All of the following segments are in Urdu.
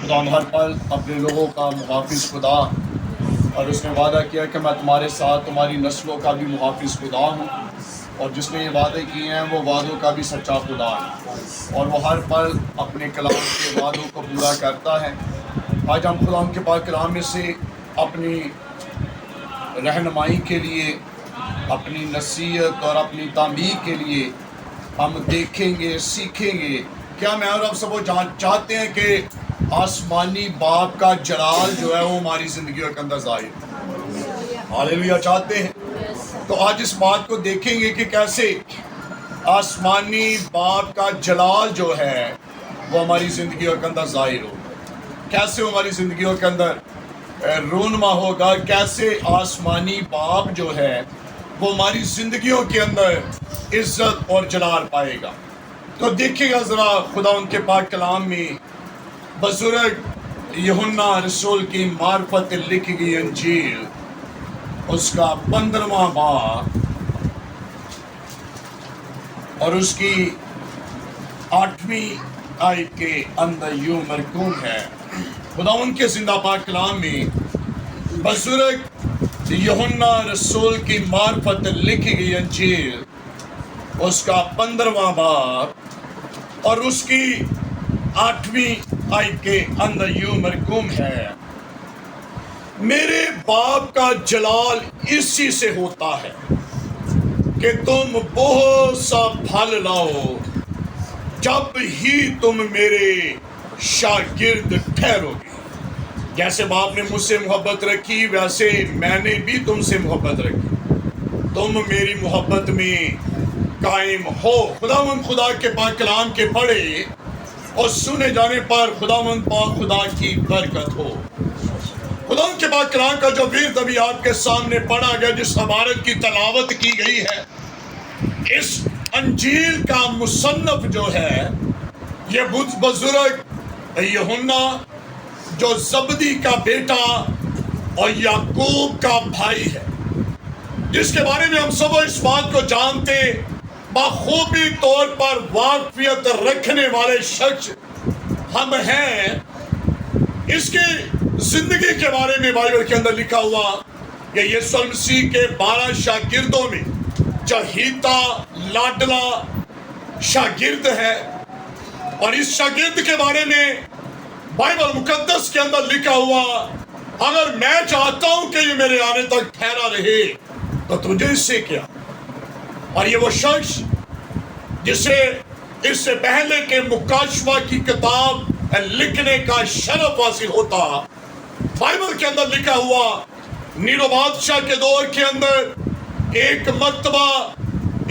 خدا ہر پل اپنے لوگوں کا محافظ خدا، اور اس نے وعدہ کیا کہ میں تمہارے ساتھ تمہاری نسلوں کا بھی محافظ خدا ہوں، اور جس نے یہ وعدے کیے ہیں وہ وعدوں کا بھی سچا خدا ہے، اور وہ ہر پل اپنے کلام کے وعدوں کو پورا کرتا ہے۔ آج ہم خدا کے پاک کلام میں سے اپنی رہنمائی کے لیے، اپنی نصیحت اور اپنی تعمیر کے لیے ہم دیکھیں گے، سیکھیں گے۔ کیا میں اور آپ سب وہ چاہتے ہیں کہ آسمانی باپ کا جلال جو ہے وہ ہماری زندگیوں کے اندر ظاہر ہے؟ ہاللیلویا، چاہتے ہیں؟ تو آج اس بات کو دیکھیں گے کہ کیسے آسمانی باپ کا جلال جو ہے وہ ہماری زندگیوں کے اندر ظاہر ہوگا، کیسے ہماری زندگیوں کے اندر رونما ہوگا، کیسے آسمانی باپ جو ہے وہ ہماری زندگیوں کے اندر عزت اور جلال پائے گا۔ تو دیکھیے گا ذرا خدا ان کے پاک کلام میں بزرگ یوحنا رسول کی معرفت لکھی گئی انجیل، اس کا 15واں باب اور اس کی 8ویں آیت کے اندر یوں مرکوم ہے۔ خدا ان کے زندہ پاک کلام میں بزرگ یوحنا رسول کی معرفت لکھی گئی انجیل، اس کا 15واں باب اور اس کی 8ویں آیت کے اندر یوں مرکوم ہے، میرے باپ کا جلال اسی سے ہوتا ہے کہ تم بہت سا پھل لاؤ، جب ہی تم میرے شاگرد ٹھہرو گے۔ جیسے باپ نے مجھ سے محبت رکھی ویسے میں نے بھی تم سے محبت رکھی، تم میری محبت میں قائم ہو۔ خدا کے پاک کلام کے پڑھے اور سنے جانے پر خداوند پاک خدا کی برکت ہو۔ خدا کے پاک کلام کا جو ورد ابھی آپ کے سامنے پڑھا گیا، جس عبارت کی تلاوت کی گئی ہے، اس انجیل کا مصنف جو ہے یہ بزرگ یوحنا جو زبدی کا بیٹا اور یعقوب کا بھائی ہے، جس کے بارے میں ہم سب اس بات کو جانتے، بخوبی طور پر واقفیت رکھنے والے شخص ہم ہیں۔ اس کی زندگی کے بارے میں بائبل کے اندر لکھا ہوا کہ یسوع مسیح کے 12 شاگردوں میں چہیتا لاڈلا شاگرد ہے، اور اس شاگرد کے بارے میں بائبل مقدس کے اندر لکھا ہوا، اگر میں چاہتا ہوں کہ یہ میرے آنے تک ٹھہرا رہے تو تجھے اس سے کیا۔ اور یہ وہ شخص جسے اس سے پہلے کہ مکاشفہ کی کتاب لکھنے کا شرف حاصل ہوتا، بائبل کے اندر لکھا ہوا نیرو بادشاہ کے دور کے اندر ایک مرتبہ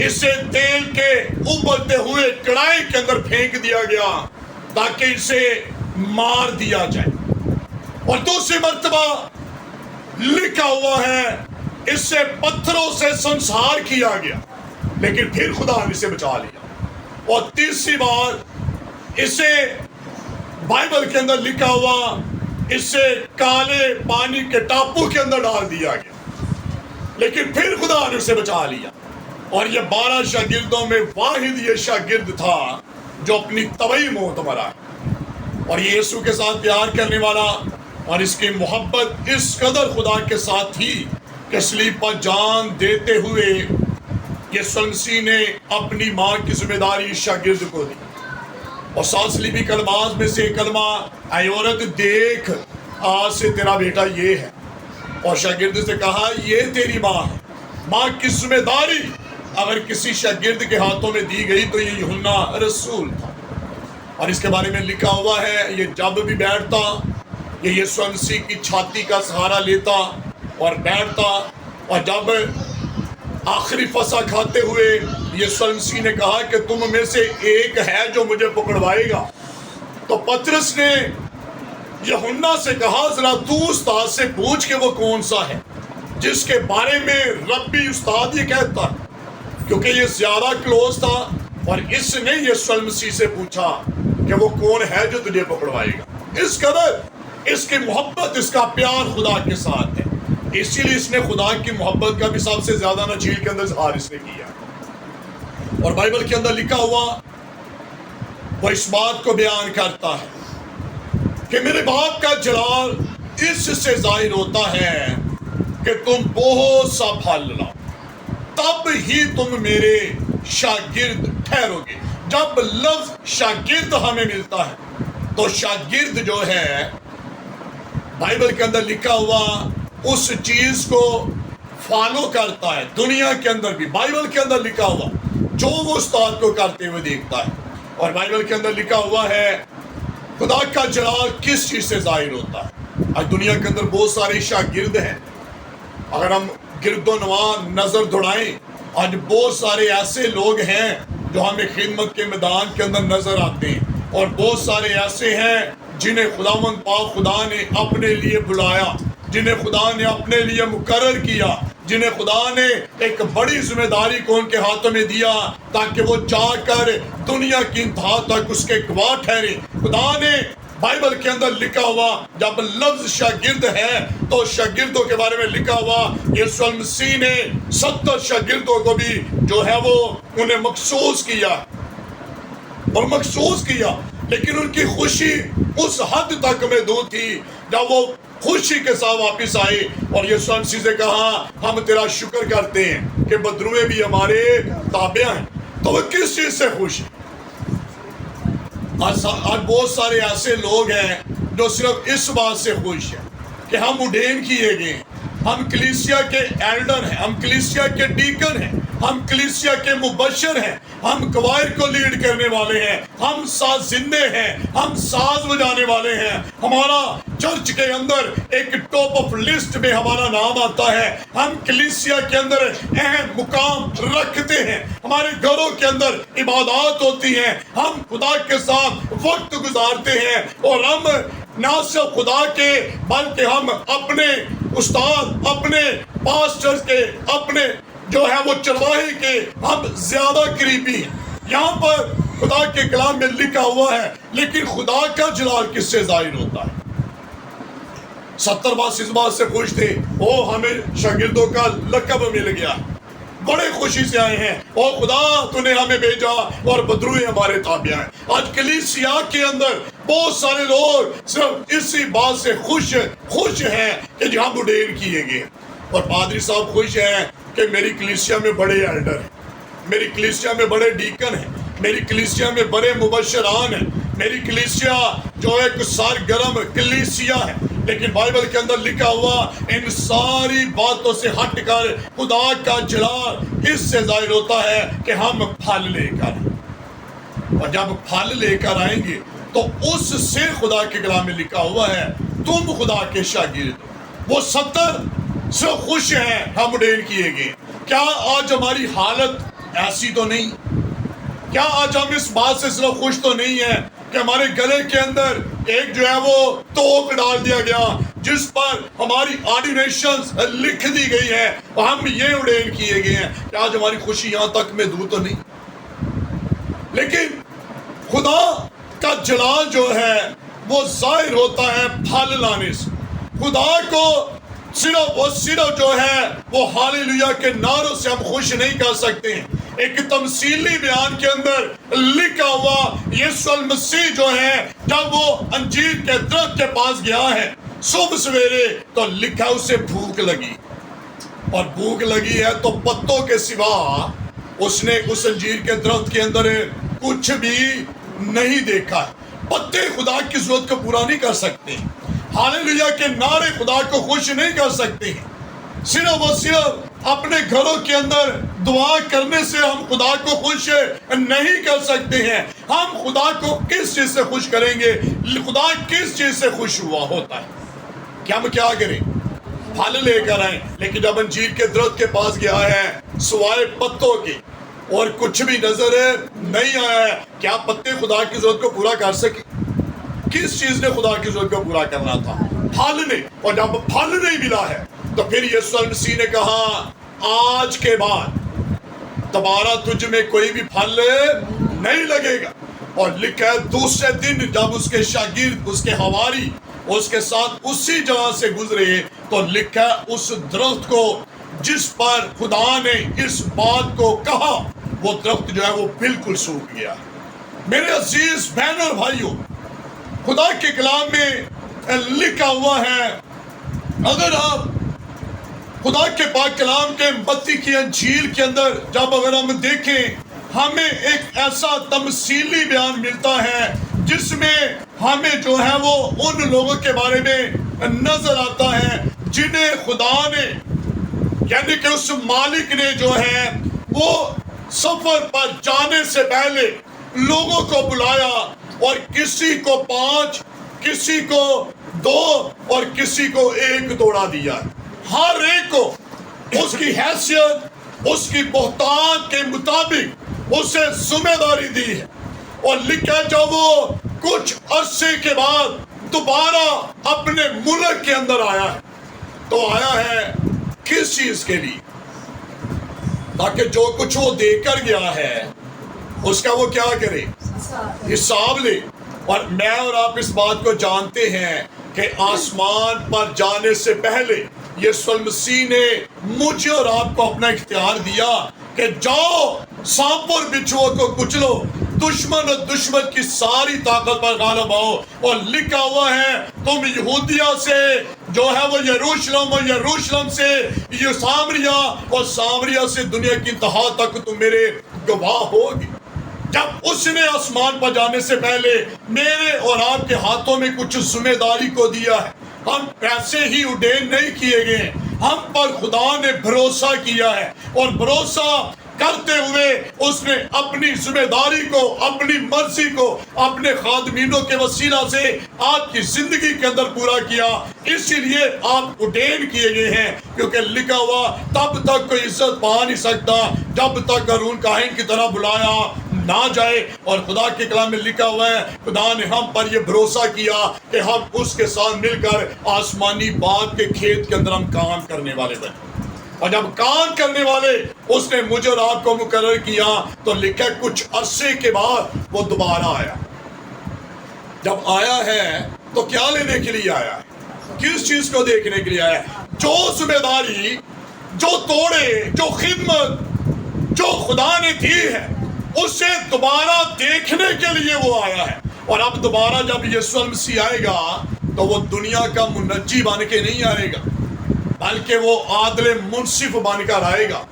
اسے تیل کے ابلتے ہوئے کڑائی کے اندر پھینک دیا گیا تاکہ اسے مار دیا جائے، اور دوسری مرتبہ لکھا ہوا ہے اس سے پتھروں سے سنسار کیا گیا، لیکن پھر خدا نے اسے بچا لیا، اور تیسری بار اسے بائبل کے اندر لکھا ہوا اسے کالے پانی کے ٹاپو کے اندر ڈال دیا گیا، لیکن پھر خدا نے اسے بچا لیا۔ اور یہ 12 شاگردوں میں واحد یہ شاگرد تھا جو اپنی طبعی موت مرا، اور یہ یسوع کے ساتھ پیار کرنے والا، اور اس کی محبت اس قدر خدا کے ساتھ تھی کہ صلیب پر جان دیتے ہوئے یسوع مسیح نے اپنی ماں کی ذمہ داری شاگرد کو دی، اور 7 صلیبی کلمات میں سے ایک کلمہ، اے عورت دیکھ آج سے تیرا بیٹا یہ ہے، اور شاگرد سے کہا یہ تیری ماں ہے۔ ماں کی ذمہ داری اگر کسی شاگرد کے ہاتھوں میں دی گئی تو یہ یوحنا رسول تھا، اور اس کے بارے میں لکھا ہوا ہے یہ جب بھی بیٹھتا یہ یسوع مسیح کی چھاتی کا سہارا لیتا اور بیٹھتا، اور جب آخری فسا کھاتے ہوئے یسوع مسیح نے کہا کہ تم میں سے ایک ہے جو مجھے پکڑوائے گا، تو پطرس نے یوحنا سے کہا ذرا تو استاد سے پوچھ کہ وہ کون سا ہے جس کے بارے میں ربی استاد یہ کہتا، کیونکہ یہ زیادہ کلوز تھا، اور اس نے یسوع مسیح سے پوچھا کہ وہ کون ہے جو تجھے پکڑوائے گا۔ اس قدر اس کی محبت، اس کا پیار خدا کے ساتھ ہے، اسی لیے اس نے خدا کی محبت کا بھی سب سے زیادہ نچیل کے اندر اظہار اس نے کیا، اور بائبل کے اندر لکھا ہوا وہ اس بات کو بیان کرتا ہے کہ میرے باپ کا جلال اس سے ظاہر ہوتا ہے کہ تم بہت سا پھل لاؤ، تب ہی تم میرے شاگرد ٹھہرو گے۔ جب لفظ شاگرد ہمیں ملتا ہے تو شاگرد جو ہے بائبل کے اندر لکھا ہوا اس چیز کو فالو کرتا ہے، دنیا کے اندر بھی بائبل کے اندر لکھا ہوا جو وہ استاد کو کرتے ہوئے دیکھتا ہے۔ اور بائبل کے اندر لکھا ہوا ہے خدا کا جلال کس چیز سے ظاہر ہوتا ہے۔ آج دنیا کے اندر بہت سارے شاگرد ہیں، اگر ہم گرد و نواح نظر دوڑائیں آج بہت سارے ایسے لوگ ہیں جو ہمیں خدمت کے میدان کے اندر نظر آتے ہیں، اور بہت سارے ایسے ہیں جنہیں خداوند پاک خدا نے اپنے لیے بلایا، جنہیں خدا نے اپنے لیے مقرر کیا، جنہیں خدا نے ایک بڑی ذمہ داری کو ان کے ہاتھوں میں دیا تاکہ وہ جا کر دنیا کی انتہا تک اس کے گواہ ٹھہرے۔ خدا نے بائبل کے اندر لکھا ہوا جب لفظ شاگرد ہے تو شاگردوں کے بارے میں لکھا ہوا یسوع المسیح نے 70 شاگردوں کو بھی جو ہے وہ انہیں مخصوص کیا اور مخصوص کیا، لیکن ان کی خوشی اس حد تک محدود تھی جب وہ خوشی کے ساتھ واپس آئے اور یسوع المسیح سے کہا ہم تیرا شکر کرتے ہیں کہ بدروے بھی ہمارے تابع ہیں۔ تو وہ کس چیز سے خوش ہیں؟ آج بہت سارے ایسے لوگ ہیں جو صرف اس بات سے خوش ہیں کہ ہم اڈین کیے گئے ہیں، ہم کلیسیا کے ایلڈر ہیں، ہم کلیسیا کے ڈیکن ہیں، ہم کلیسیا کے مبشر ہیں، ہم کوائر کو لیڈ کرنے والے ہیں، ہم ساز زندے ہیں، ہم ساز بجانے والے ہیں، ہمارا چرچ کے اندر ایک ٹاپ آف لسٹ میں ہمارا نام آتا ہے، ہم کلیسیا کے اندر اہم مقام رکھتے ہیں، ہمارے گھروں کے اندر عبادات ہوتی ہیں، ہم خدا کے ساتھ وقت گزارتے ہیں، اور ہم نہ صرف خدا کے بلکہ ہم اپنے استاد، اپنے پاسٹر کے، اپنے جو ہے وہ چرواہے کے ہم زیادہ قریبی ہیں۔ یہاں پر خدا کے کلام میں لکھا ہوا ہے لیکن خدا کا جلال کس سے ظاہر ہوتا ہے؟ 70 باس اس بات سے خوش تھے ہمیں شاگردوں کا لقب مل گیا، بڑے خوشی سے آئے ہیں، خدا تو نے ہمیں بھیجا اور بدروئے ہمارے تابع ہیں۔ آج کلیسیا کے اندر بہت سارے لوگ صرف اسی بات سے خوش ہیں کہ جہاں اڈین کیے گئے، اور پادری صاحب خوش ہیں کہ میری کلیسیا میں بڑے ایلڈر ہیں، میری کلیسیا میں بڑے ڈیکن ہیں، میری کلیسیا میں بڑے مبشران ہیں، میری کلیسیا جو ہے ایک سرگرم کلیسیا ہے۔ لیکن بائبل کے اندر لکھا ہوا ان ساری باتوں سے ہٹ کر خدا کا جلال اس سے ظاہر ہوتا ہے کہ ہم پھل لے کر آئیں، اور جب پھل لے کر آئیں گے تو اس سے خدا کے کلام میں لکھا ہوا ہے تم خدا کے شاگرد ہو۔ وہ 70 صرف خوش ہیں ہم اڈین کیے گئے۔ کیا آج ہماری حالت ایسی تو نہیں؟ کیا آج ہم اس بات سے صرف خوش تو نہیں ہیں کہ ہمارے گلے کے اندر ایک جو ہے وہ توق ڈال دیا گیا جس پر ہماری آرڈینیشنز لکھ دی گئی ہے اور ہم یہ اڈین کیے گئے ہیں؟ کہ آج ہماری خوشی یہاں تک محدود تو نہیں؟ لیکن خدا کا جلال جو ہے وہ ظاہر ہوتا ہے پھل لانے سے۔ خدا کو صرف جو ہے وہ ہاللویا کے نعروں سے ہم خوش نہیں کر سکتے ہیں۔ ایک تمثیلی بیان کے اندر لکھا ہوا یسوع المسیح جو ہے جب وہ انجیر کے درخت کے پاس گیا ہے صبح سویرے تو لکھا اسے بھوک لگی، اور بھوک لگی ہے تو پتوں کے سوا اس نے اس انجیر کے درخت کے اندر کچھ بھی نہیں دیکھا ہے۔ پتے خدا کی ضرورت کو پورا نہیں کر سکتے، ہاللویا کے نعرے خدا کو خوش نہیں کر سکتے ہیں۔ صرف اور صرف اپنے گھروں کے اندر دعا کرنے سے ہم خدا کو خوش نہیں کر سکتے ہیں۔ ہم خدا کو کس چیز سے خوش کریں گے؟ خدا کس چیز سے خوش ہوا ہوتا ہے کہ ہم کیا کریں؟ پھل لے کر آئیں۔ لیکن جب انجیر کے درخت کے پاس گیا ہے سوائے پتوں کے اور کچھ بھی نظر نہیں آیا ہے، کیا پتے خدا کی ضرورت کو پورا کر سکے؟ کس چیز نے خدا کی ضرورت کو پورا کرنا تھا؟ پھل نے۔ اور جب پھل نہیں ملا ہے تو پھر یسوع المسیح نے کہا آج کے بعد دوبارہ تجھ میں کوئی بھی پھل نہیں لگے گا۔ اور لکھا ہے دوسرے دن جب اس کے شاگرد، اس کے حواری اس کے ساتھ اسی جگہ سے گزرے تو لکھا ہے اس درخت کو جس پر خدا نے اس بات کو کہا وہ درخت جو ہے وہ بالکل سوکھ گیا۔ میرے عزیز بہنوں اور بھائیوں، خدا کے کلام میں لکھا ہوا ہے، اگر آپ خدا کے پاک کلام کے متی کی انجیل کے اندر جب اگر ہم دیکھیں، ہمیں ایک ایسا تمثیلی بیان ملتا ہے جس میں ہمیں جو ہے وہ ان لوگوں کے بارے میں نظر آتا ہے جنہیں خدا نے، یعنی کہ اس مالک نے جو ہے وہ سفر پر جانے سے پہلے لوگوں کو بلایا، اور کسی کو 5، کسی کو 2 اور کسی کو 1 توڑا دیا۔ ہر ایک کو اس کی حیثیت، اس کی بہتان کے مطابق اسے ذمہ داری دی ہے، اور لکھا جب وہ کچھ عرصے کے بعد دوبارہ اپنے ملک کے اندر آیا ہے تو آیا ہے کس چیز کے لیے؟ تاکہ جو کچھ وہ دے کر گیا ہے اس کا وہ کیا کرے؟ حساب لے۔ اور میں اور آپ اس بات کو جانتے ہیں کہ آسمان پر جانے سے پہلے یسوع المسیح نے مجھے اور آپ کو اپنا اختیار دیا کہ جاؤ سانپ اور بچھوؤں کو کچلو، دشمن اور دشمن کی ساری طاقت پر غالب آؤ۔ اور لکھا ہوا ہے تم یہودیہ سے جو ہے وہ یروشلم، اور یروشلم سے یہ سامریہ، اور سامریہ سے دنیا کی انتہا تک تم میرے گواہ ہوگی۔ جب اس نے آسمان پر جانے سے پہلے میرے اور آپ کے ہاتھوں میں کچھ ذمہ داری کو دیا ہے، ہم پیسے ہی اڈین نہیں کیے گئے، ہم پر خدا نے بھروسہ کیا ہے، اور بھروسہ کرتے ہوئے اس نے اپنی ذمہ داری کو، اپنی مرضی کو اپنے خادمینوں کے وسیلہ سے آپ کی زندگی کے اندر پورا کیا۔ اسی لیے آپ اڈین کیے گئے ہیں، کیونکہ لکھا ہوا تب تک کوئی عزت پا نہیں سکتا جب تک ہارون کاہن کی طرح بلایا نہ جائے۔ اور خدا کے کلام میں لکھا ہوا ہے خدا نے ہم پر یہ بھروسہ کیا کہ ہم اس کے ساتھ مل کر آسمانی باغ کے کھیت کے اندر ہم کام کرنے والے بنے، اور جب کام کرنے والے اس نے مجھے اور آپ کو مقرر کیا تو لکھا کچھ عرصے کے بعد وہ دوبارہ آیا۔ جب آیا ہے تو کیا لینے کے لیے آیا ہے؟ کس چیز کو دیکھنے کے لیے آیا ہے؟ جو ذمہ داری، جو توڑے، جو خدمت جو خدا نے دی ہے اسے دوبارہ دیکھنے کے لیے وہ آیا ہے۔ اور اب دوبارہ جب یسوع مسیح آئے گا تو وہ دنیا کا منجی بن کے نہیں آئے گا، بلکہ وہ عادل منصف بن کر آئے گا۔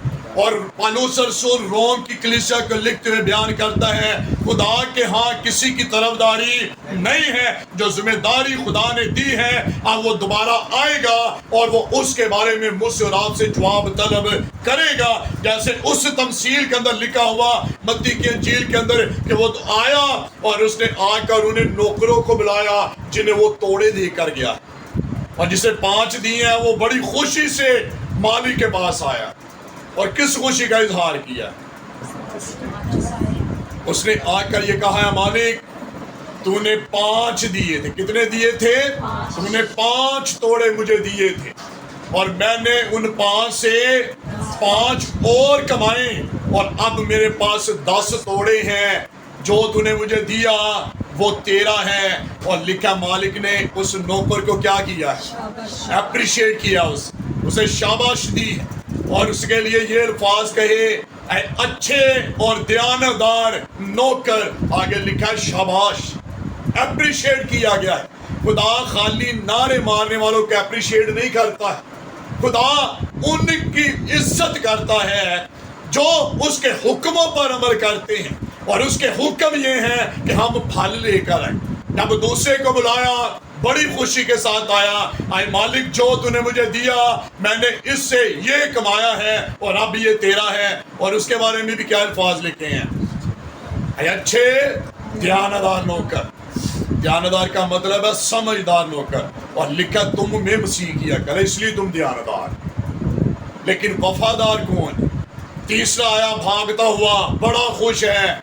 اور پالوس رسول روم کی کلیسیا کو لکھتے ہوئے بیان کرتا ہے خدا کے ہاں کسی کی طرفداری نہیں ہے، جو ذمہ داری خدا نے دی ہے اب وہ دوبارہ آئے گا اور وہ اس کے بارے میں مجھ سے اور آپ سے جواب طلب کرے گا، جیسے اس تمثیل کے اندر لکھا ہوا متی کی انجیل کے اندر کہ وہ آیا اور اس نے آ کر انہیں نوکروں کو بلایا جنہیں وہ توڑے دے کر گیا، اور جسے 5 دیے ہیں وہ بڑی خوشی سے مالک کے پاس آیا اور کس خوشی کا اظہار کیا؟ اس نے آ کر یہ کہا ہے مالک تو نے 5 دیے تھے، کتنے دیے تھے؟ تو نے 5 توڑے مجھے دیے تھے، اور میں نے ان 5 سے 5 اور کمائے، اور اب میرے پاس 10 توڑے ہیں، جو تو نے مجھے دیا وہ تیرا ہے۔ اور لکھا مالک نے اس نوکر کو کیا کیا ہے؟ اپریشیٹ کیا، اسے شاباش دی ہے، اور اس کے لیے یہ الفاظ کہے اے اچھے اور دیانتدار نوکر، آگے لکھا ہے شاباش، اپریشیٹ کیا گیا ہے۔ خدا خالی نعرے مارنے والوں کو اپریشیٹ نہیں کرتا ہے، خدا ان کی عزت کرتا ہے جو اس کے حکموں پر عمل کرتے ہیں، اور اس کے حکم یہ ہیں کہ ہم پھل لے کر آئیں۔ جب دوسرے کو بلایا بڑی خوشی کے ساتھ آیا، اے مالک جو تو نے مجھے دیا میں نے اس سے یہ کمایا ہے اور اب یہ تیرا ہے۔ اور اس کے بارے میں بھی کیا الفاظ لکھے ہیں؟ اے اچھے دیانتدار نوکر، دیانتدار کا مطلب ہے سمجھدار نوکر، اور لکھا تم میں مسیح کیا کرے اس لیے تم دیانتدار، لیکن وفادار کون؟ تیسرا آیا بھاگتا ہوا بڑا خوش ہے،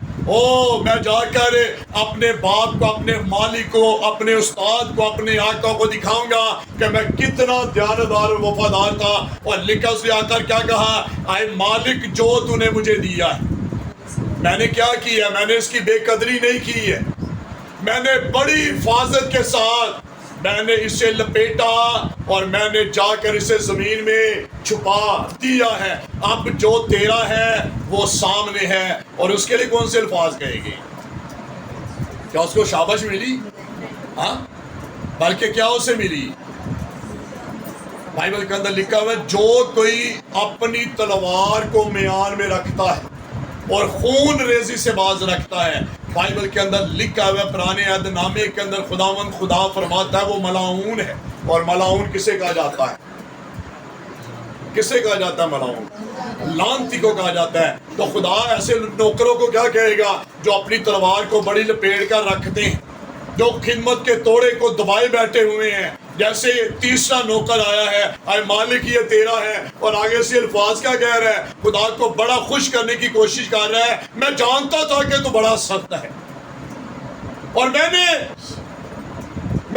میں جا کر اپنے باپ کو، اپنے مالک کو، اپنے استاد کو، اپنے آقا کو دکھاؤں گا کہ میں کتنا دیانتدار اور وفادار تھا۔ اور لکھا اس نے آ کر کیا کہا؟ اے مالک جو تو نے مجھے دیا ہے میں نے کیا کیا؟ میں نے اس کی بے قدری نہیں کی ہے، میں نے بڑی حفاظت کے ساتھ میں نے اسے لپیٹا اور میں نے جا کر اسے زمین میں چھپا دیا ہے۔ اب جو تیرا ہے وہ سامنے ہے۔ اور اس کے لیے کون سے الفاظ کہے گی؟ کیا اس کو شاباش ملی؟ ہاں بلکہ کیا اسے ملی؟ بائبل کے اندر لکھا ہوا ہے جو کوئی اپنی تلوار کو میان میں رکھتا ہے اور خون ریزی سے باز رکھتا ہے، بائبل کے اندر لکھا ہوا ہے پرانے عہد نامے کے اندر خداوند خدا فرماتا ہے وہ ملعون ہے۔ اور ملعون کسے کہا جاتا ہے؟ کسے کہا جاتا ہے ملعون؟ لعنتی کو کہا جاتا ہے۔ تو خدا ایسے نوکروں کو کیا کہے گا جو اپنی تلوار کو بڑی لپیٹ کر رکھتے ہیں، جو خدمت کے توڑے کو دبائے بیٹھے ہوئے ہیں؟ جیسے تیسرا نوکر آیا ہے، اے مالک یہ تیرا ہے، اور آگے سے الفاظ کیا کہہ رہا ہے؟ خدا کو بڑا خوش کرنے کی کوشش کر رہا ہے، میں جانتا تھا کہ تو بڑا سخت ہے، اور میں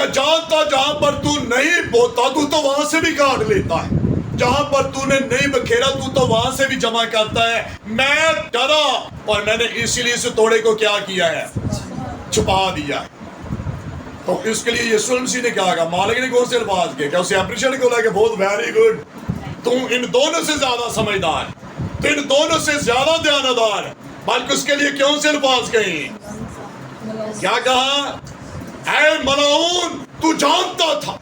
جانتا جہاں پر تو نہیں بوتا تو وہاں سے بھی کاٹ لیتا ہے، جہاں پر تو نے نہیں بکھیرا تو وہاں سے بھی جمع کرتا ہے۔ میں ڈرا اور میں نے اسی لیے اس توڑے کو کیا کیا ہے؟ چھپا دیا ہے۔ تو اس کے لیے یسوع مسیح نے کہا مالک نے کون سے الفاظ کیا؟ کیا اسے اپریشیٹ کو لے کے بہت ویری گڈ، تم ان دونوں سے زیادہ سمجھدار، تو ان دونوں سے زیادہ دیانتدار، بلکہ اس کے لیے کون سے الفاظ کہیں؟ کیا کہا؟ اے ملعون تو جانتا تھا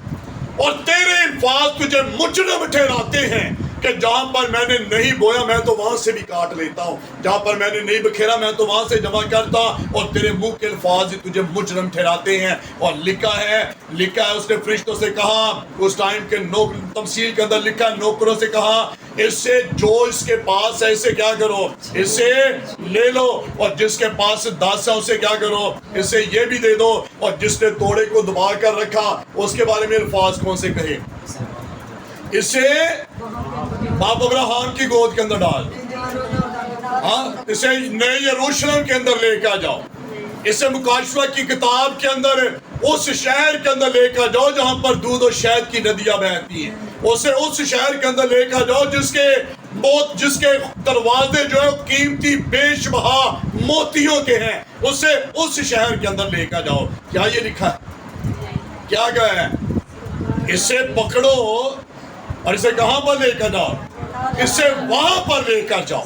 اور تیرے الفاظ تجھے مجرم ٹھہراتے ہیں کہ جہاں پر میں نے نہیں بویا میں تو وہاں سے بھی کاٹ لیتا ہوں، جہاں پر میں نے نہیں بکھیرا میں تو وہاں سے جمع کرتا، اور تیرے منہ کے الفاظ ہی تجھے مجرم ٹھہراتے ہیں۔ اور لکھا ہے اس نے فرشتوں سے کہا، اس ٹائم کے تمثیل کے اندر لکھا ہے، نوکروں سے کہا اس سے جو اس کے پاس ہے اسے کیا کرو؟ اسے لے لو، اور جس کے پاس 10 ہے اسے کیا کرو؟ اسے یہ بھی دے دو، اور جس نے توڑے کو دبا کر رکھا اس کے بارے میں الفاظ کون سے کہے؟ اسے باپ ابراہیم کی گود کے اندر ڈال، ہاں اسے نئے یروشلم کے اندر لے کے جاؤ، اسے مکاشفہ کی کتاب کے اندر اس شہر کے اندر لے کر جاؤ جہاں پر دودھ اور شہد کی ندیاں بہتی ہیں، اسے اس شہر کے اندر لے کر جاؤ جس کے دروازے جو ہے قیمتی بیش بہا موتیوں کے ہیں، اسے اس شہر کے اندر لے کر جاؤ۔ کیا یہ لکھا ہے؟ کیا کہا ہے؟ اسے پکڑو اور اسے کہاں پر لے کر جاؤ؟ اسے وہاں پر لے کر جاؤ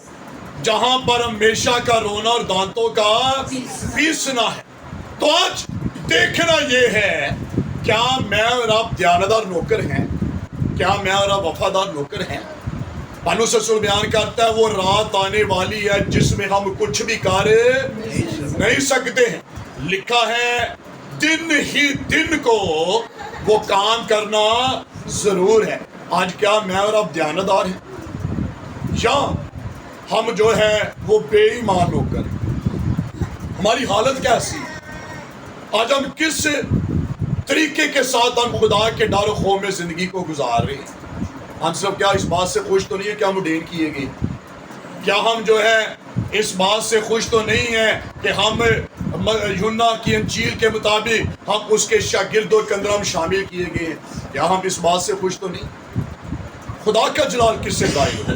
جہاں پر ہمیشہ کا رونا اور دانتوں کا پیسنا ہے۔ تو آج دیکھنا یہ ہے، کیا میں اور آپ دیانتدار نوکر ہیں؟ کیا میں اور آپ وفادار نوکر ہیں؟ پولس رسول بیان کرتا ہے وہ رات آنے والی ہے جس میں ہم کچھ بھی کر نہیں سکتے ہیں۔ لکھا ہے دن ہی دن کو وہ کام کرنا ضرور ہے۔ آج کیا میں اور آپ دیانتدار ہیں یا ہم جو ہے وہ بے ایمان نوکر ہیں؟ ہماری حالت کیسی؟ آج ہم کس طریقے کے ساتھ ہم خدا کے ڈر و خوف میں زندگی کو گزار رہے ہیں؟ ہم سب کیا اس بات سے خوش تو نہیں ہے کہ ہم اڈین کیے گئے؟ کیا ہم جو ہے اس بات سے خوش تو نہیں ہیں کہ ہم یوحنا کی انجیل کے مطابق ہم اس کے شاگردوں کے اندر ہم شامل کیے گئے ہیں؟ کیا ہم اس بات سے خوش تو نہیں؟ خدا کا جلال کس سے ظاہر ہو؟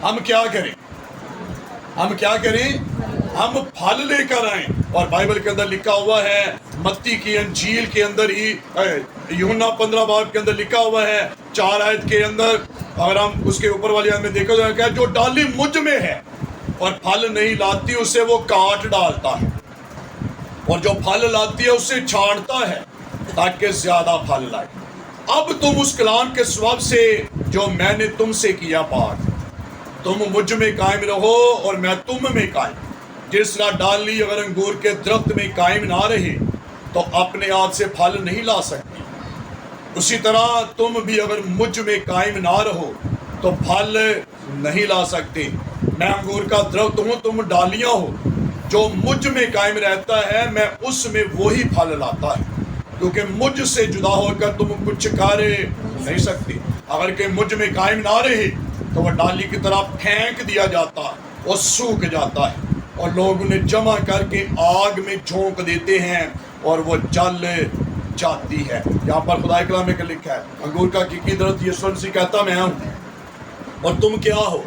ہم کیا کریں؟ ہم پھل لے کر آئیں، اور بائبل کے اندر لکھا ہوا ہے متی کی انجیل کے اندر ہی یوحنا 15 باب کے اندر لکھا ہوا ہے 4 آیت کے اندر، اگر ہم اس کے اوپر والی آیت میں دیکھو تو جو ڈالی مجھ میں ہے اور پھل نہیں لاتی اسے وہ کاٹ ڈالتا ہے، اور جو پھل لاتی ہے اسے چھاڑتا ہے تاکہ زیادہ پھل لائے۔ اب تم اس کلام کے سبب سے جو میں نے تم سے کیا پاک، تم مجھ میں قائم رہو اور میں تم میں قائم۔ جس طرح ڈالی اگر انگور کے درخت میں قائم نہ رہے تو اپنے آپ سے پھل نہیں لا سکتی، اسی طرح تم بھی اگر مجھ میں قائم نہ رہو تو پھل نہیں لا سکتے۔ میں انگور کا درخت ہوں، تم ڈالیاں ہو، جو مجھ میں قائم رہتا ہے میں اس میں وہی پھل لاتا ہے، کیونکہ مجھ سے جدا ہو کر تم کچھ کر نہیں سکتے۔ اگر کہ مجھ میں قائم نہ رہے تو وہ ڈالی کی طرح پھینک دیا جاتا اور سوکھ جاتا ہے، اور لوگ انہیں جمع کر کے آگ میں جھونک دیتے ہیں اور وہ جل جاتی ہے۔ یہاں پر خدا کلام میں لکھا ہے انگور کا حقیقی درخت یسوع مسیح کہتا میں ہوں، اور تم کیا ہو؟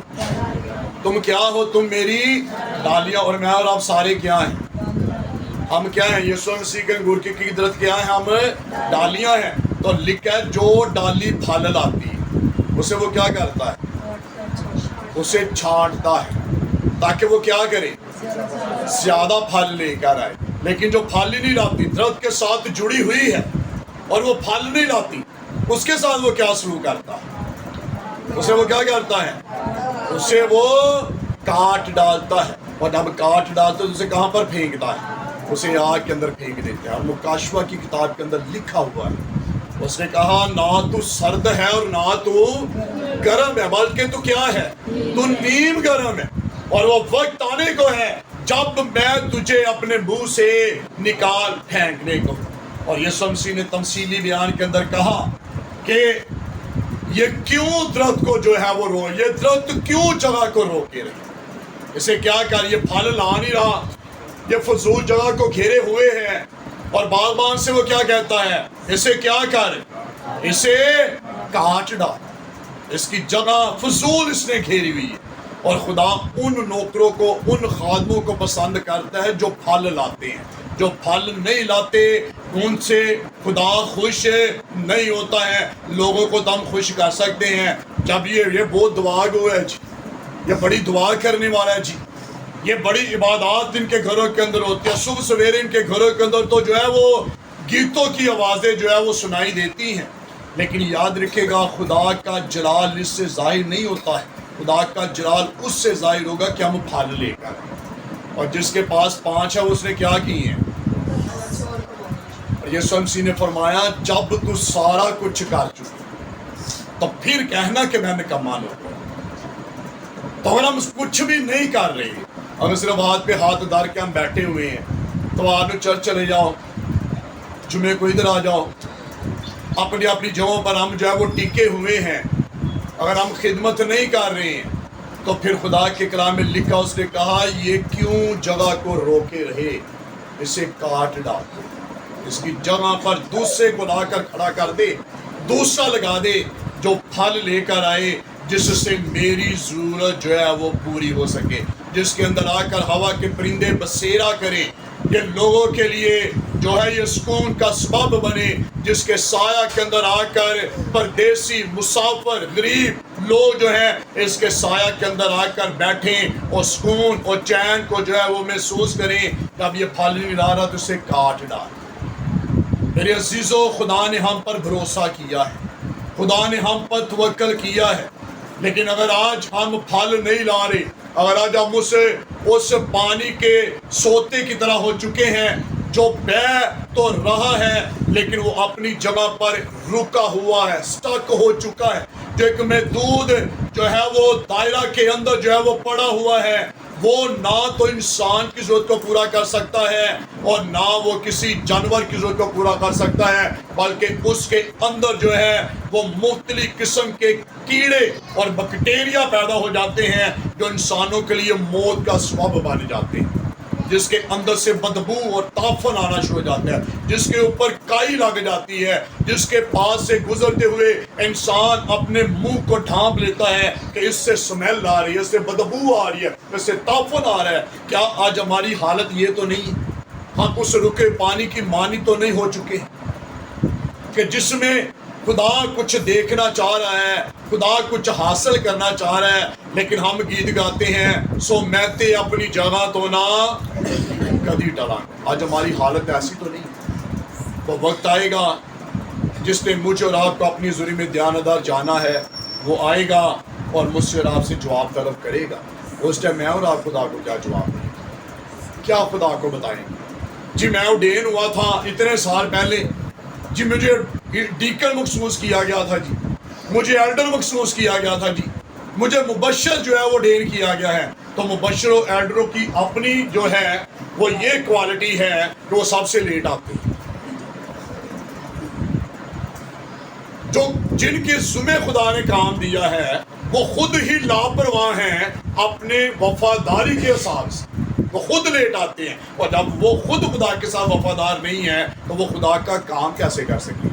تم میری ڈالیاں، اور میں اور آپ سارے کیا ہیں؟ ہم کیا ہیں؟ یسوع مسیح کے انگور کی حقیقی درخت کیا ہیں؟ ہم ڈالیاں ہیں۔ تو لکھا ہے جو ڈالی پھل لاتی ہے اسے وہ کیا کرتا ہے؟ اسے چھانٹتا ہے تاکہ وہ کیا کرے؟ زیادہ پھل لے کر آئے۔ لیکن جو پھل ہی نہیں لاتی، درخت کے ساتھ جڑی ہوئی ہے اور وہ پھل نہیں لاتی، اس کے ساتھ وہ کیا سلوک کرتا ہے؟ اسے وہ کیا کرتا ہے؟ اسے وہ کاٹ ڈالتا ہے، اور جب کاٹ ڈالتا ہے اسے کہاں پر پھینکتا ہے؟ اسے آگ کے اندر پھینک دیتے ہیں۔ اور مکاشفہ کی کتاب کے اندر لکھا ہوا ہے، اس نے کہا نہ تو سرد ہے اور نہ تو گرم ہے، بلکہ تو کیا ہے؟ تو نیم گرم ہے، اور وہ وقت آنے کو ہے جب میں تجھے اپنے منہ سے نکال پھینکنے کو۔ اور یسوع مسیح نے تمثیلی بیان کے اندر کہا کہ یہ کیوں درخت کو جو ہے وہ یہ درخت کیوں جگہ کو روکے رہے؟ اسے کیا کر، یہ پھل لا نہیں رہا، یہ فضول جگہ کو گھیرے ہوئے ہیں، اور باغبان سے وہ کیا کہتا ہے؟ اسے کیا کر، اسے کاٹ ڈال، اس کی جگہ فضول اس نے گھیری ہوئی ہے۔ اور خدا ان نوکروں کو، ان خادموں کو پسند کرتا ہے جو پھل لاتے ہیں۔ جو پھل نہیں لاتے ان سے خدا خوش نہیں ہوتا ہے۔ لوگوں کو تو ہم خوش کر سکتے ہیں جب یہ بہت دعا گو ہے جی، یہ بڑی دعا کرنے والا ہے جی، یہ بڑی عبادات ان کے گھروں کے اندر ہوتی ہے، صبح سویرے ان کے گھروں کے اندر تو جو ہے وہ گیتوں کی آوازیں جو ہے وہ سنائی دیتی ہیں۔ لیکن یاد رکھے گا خدا کا جلال اس سے ظاہر نہیں ہوتا ہے، خدا کا جلال اس سے ظاہر ہوگا کہ ہم پھل لے کر آئیں۔ اور جس کے پاس 5 ہے اس نے کیا کی ہیں؟ یسوع مسیح نے فرمایا جب تو سارا کچھ کر چکے تو پھر کہنا کہ میں نکما لوگ۔ تو اگر ہم کچھ بھی نہیں کر رہے، اگر صرف ہاتھ پہ ہاتھ دار کے ہم بیٹھے ہوئے ہیں، تو آپ چرچ چلے جاؤ، جمعے کو ادھر آ جاؤ، اپنی اپنی جگہوں پر ہم جو ہے وہ ٹکے ہوئے ہیں، اگر ہم خدمت نہیں کر رہے ہیں تو پھر خدا کے کلام میں لکھا، اس نے کہا یہ کیوں جگہ کو روکے رہے، اسے کاٹ ڈال، اس کی جگہ پر دوسرے کو لا کر کھڑا کر دے، دوسرا لگا دے جو پھل لے کر آئے، جس سے میری ضرورت جو ہے وہ پوری ہو سکے، جس کے اندر آ کر ہوا کے پرندے بسیرا کرے، یہ لوگوں کے لیے جو ہے یہ سکون کا سبب بنے، جس کے سایہ کے اندر آ کر پردیسی، مسافر، غریب لوگ جو ہیں اس کے سایہ کے اندر آ کر بیٹھیں اور سکون اور چین کو جو ہے وہ محسوس کریں۔ جب یہ پھل نہیں لا رہا تو اسے کاٹ ڈال۔ میرے عزیزو، خدا نے ہم پر بھروسہ کیا ہے، خدا نے ہم پر توکل کیا ہے، لیکن اگر آج ہم پھل نہیں لا رہے، اگر آج ہم اس پانی کے سوتے کی طرح ہو چکے ہیں جو بہہ تو رہا ہے لیکن وہ اپنی جگہ پر رکا ہوا ہے، سٹک ہو چکا ہے، جو ایک محدود جو ہے وہ دائرہ کے اندر جو ہے وہ پڑا ہوا ہے، وہ نہ تو انسان کی ضرورت کو پورا کر سکتا ہے اور نہ وہ کسی جانور کی ضرورت کو پورا کر سکتا ہے، بلکہ اس کے اندر جو ہے وہ مختلف قسم کے کیڑے اور بیکٹیریا پیدا ہو جاتے ہیں جو انسانوں کے لیے موت کا سبب بن جاتے ہیں، جس کے اندر سے بدبو اور تعفن آنا شروع ہو جاتا ہے، جس کے اوپر کائی لگ جاتی ہے، جس کے پاس سے گزرتے ہوئے انسان اپنے منہ کو ڈھانپ لیتا ہے کہ اس سے سمیل آ رہی ہے، اس سے بدبو آ رہی ہے، اس سے تعفن آ رہا ہے۔ کیا آج ہماری حالت یہ تو نہیں، ہم اس رکے پانی کی مانی تو نہیں ہو چکے کہ جس میں خدا کچھ دیکھنا چاہ رہا ہے، خدا کچھ حاصل کرنا چاہ رہا ہے، لیکن ہم گیت گاتے ہیں سو میتے اپنی جگہ تو نہ کبھی ٹلا۔ آج ہماری حالت ایسی تو نہیں۔ وہ وقت آئے گا جس نے مجھے اور آپ کو اپنی ضروری میں دیانتدار جانا ہے، وہ آئے گا اور مجھ سے اور آپ سے جواب طلب کرے گا۔ اس ٹائم میں اور آپ خدا کو کیا جواب دیں گے؟ کیا خدا کو بتائیں گے؟ جی میں اڈین ہوا تھا اتنے سال پہلے، جی مجھے ڈیکن مخصوص کیا گیا تھا، جی مجھے ایلڈر مخصوص کیا گیا تھا، جی مجھے مبشر جو ہے وہ ڈین کیا گیا ہے۔ تو مبشروں ایلڈروں کی اپنی جو ہے وہ یہ کوالٹی ہے کہ وہ سب سے لیٹ آتے ہیں، جو جن کے ذمہ خدا نے کام دیا ہے وہ خود ہی لاپرواہ ہیں اپنے وفاداری کے حساب سے، وہ خود لیٹ آتے ہیں، اور جب وہ خود خدا کے ساتھ وفادار نہیں ہے تو وہ خدا کا کام کیسے کر سکیں؟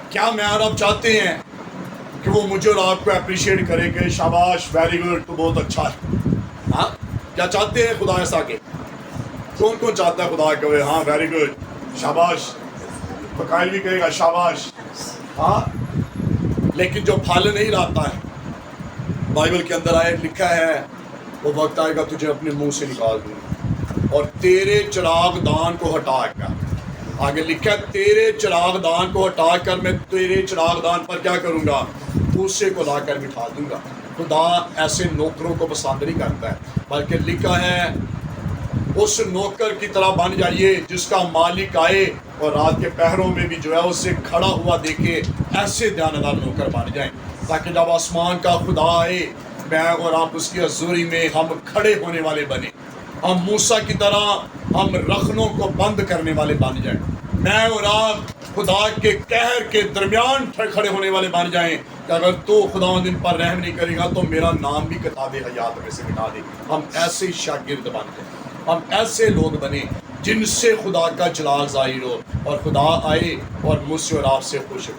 کیا میں اور آپ چاہتے ہیں کہ وہ مجھے اور آپ کو اپریشیٹ کرے کہ شاباش، ویری گڈ، تو بہت اچھا ہے؟ ہاں، کیا چاہتے ہیں خدا ایسا کہ کون کون چاہتا ہے خدا کہ ہاں ویری گڈ، شاباش، بقائل بھی کہے گا شاباش، ہاں؟ لیکن جو پھل نہیں لاتا ہے، بائبل کے اندر آیت لکھا ہے وہ وقت آئے گا تجھے اپنے منہ سے نکال دوں گا۔ اور تیرے چراغ دان کو ہٹا کر، آگے لکھا ہے تیرے چراغ دان کو ہٹا کر میں تیرے چراغ دان پر کیا کروں گا؟ بھوسے کو لا کر بٹھا دوں گا۔ خدا ایسے نوکروں کو پسند نہیں کرتا ہے، بلکہ لکھا ہے اس نوکر کی طرح بن جائیے جس کا مالک آئے اور رات کے پہروں میں بھی جو ہے اسے کھڑا ہوا دیکھے۔ ایسے دیانتدار نوکر بن جائیں تاکہ جب آسمان کا خدا آئے میں اور آپ اس کی حضوری میں ہم کھڑے ہونے والے بنے، ہم موسیٰ کی طرح ہم رخنوں کو بند کرنے والے بن جائیں، میں اور آپ خدا کے قہر کے درمیان کھڑے ہونے والے بن جائیں کہ اگر تو خداوند ان پر رحم نہیں کرے گا تو میرا نام بھی کتاب حیات میں سے مٹا دے۔ ہم ایسے شاگرد بن جائیں، ہم ایسے لوگ بنے جن سے خدا کا جلال ظاہر ہو اور خدا آئے اور مجھ سے اور آپ سے خوش ہو۔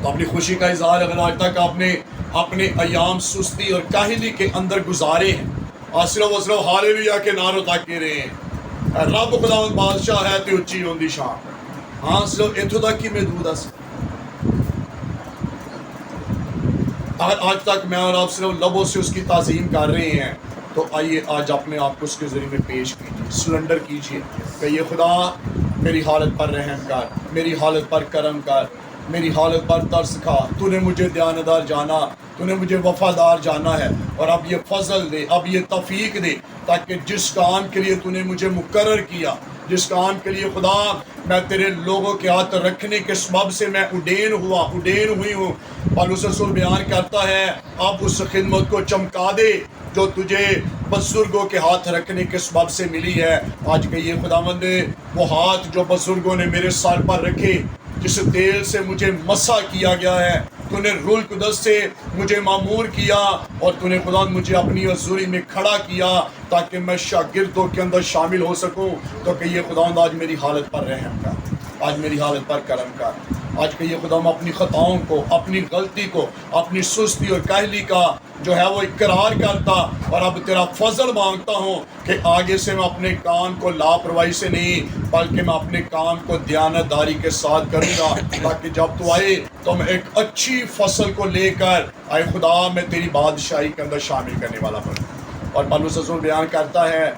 تو اپنی خوشی کا اظہار اگر آج تک آپ نے اپنے ایام سستی اور کاہلی کے اندر گزارے ہیں، صرف و صرف ہاللویا کے نعروں تک کہہ رہے ہیں رب خداوند بادشاہ ہے تے اچھی ہوندی شان، ہاں صرف اتھوں تک ہی محدود ہے۔ اگر آج تک میں اور آپ صرف لبوں سے اس کی تعظیم کر رہے ہیں تو آئیے آج اپنے آپ کو اس کے ذریعے میں پیش کیجیے، سلنڈر کیجیے کہ یہ خدا میری حالت پر رحم کر، میری حالت پر کرم کر، میری حالت پر ترس کھا، تو نے مجھے دیانتدار جانا، تو نے مجھے وفادار جانا ہے، اور اب یہ فضل دے، اب یہ توفیق دے تاکہ جس کام کے لیے تو نے مجھے مقرر کیا، جس کام کے لیے خدا میں تیرے لوگوں کے ہاتھ رکھنے کے سبب سے میں اڈین ہوئی ہوں، پالوس رسول بیان کرتا ہے اب اس خدمت کو چمکا دے جو تجھے بزرگوں کے ہاتھ رکھنے کے سبب سے ملی ہے۔ آج کہ یہ خداوند وہ ہاتھ جو بزرگوں نے میرے سر پر رکھے، جس تیل سے مجھے مسح کیا گیا ہے، تو نے روح القدس سے مجھے معمور کیا اور تو نے خدا مجھے اپنی حضوری میں کھڑا کیا تاکہ میں شاگردوں کے اندر شامل ہو سکوں۔ تو کہ یہ خداوند آج میری حالت پر رحم کر، آج میری حالت پر کرم کر، آج کہ یہ خدا میں اپنی خطاؤں کو، اپنی غلطی کو، اپنی سستی اور کاہلی کا جو ہے وہ اقرار کرتا اور اب تیرا فضل مانگتا ہوں کہ آگے سے میں اپنے کام کو لاپرواہی سے نہیں بلکہ میں اپنے کام کو دیانتداری کے ساتھ کروں گا تاکہ جب تو آئے تو میں ایک اچھی فصل کو لے کر آئے خدا میں تیری بادشاہی کے اندر شامل کرنے والا بنوں۔ اور پالوس رسول بیان کرتا ہے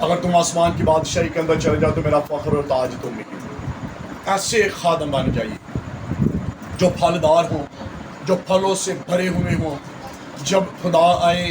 اگر تم آسمان کی بادشاہی کے اندر چلے جاؤ تو میرا فخر اور تاج تم میں۔ ایسے خادم بن جائیے جو پھلدار ہوں، جو پھلوں سے بھرے ہوئے ہوں، جب خدا آئے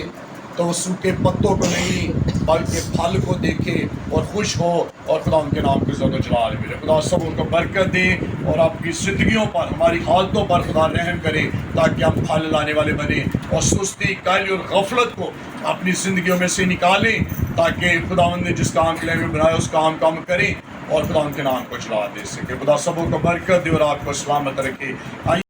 تو وہ سوکھے پتوں کو نہیں بلکہ پھل کو دیکھے اور خوش ہو اور خدا ان کے نام کو عزت و جلال ملے۔ خدا سب ان کو برکت دے اور آپ کی زندگیوں پر، ہماری حالتوں پر خدا رحم کرے تاکہ ہم پھل لانے والے بنیں اور سستی، کاہلی اور غفلت کو اپنی زندگیوں میں سے نکالیں تاکہ خداوند نے جس کام کے لیے ہمیں بنایا اس کام کو ہم کریں اور خدا ان کے نام کو جلال دے سکے۔ خدا سبوں کو برکت دے اور آپ کو سلامت رکھے۔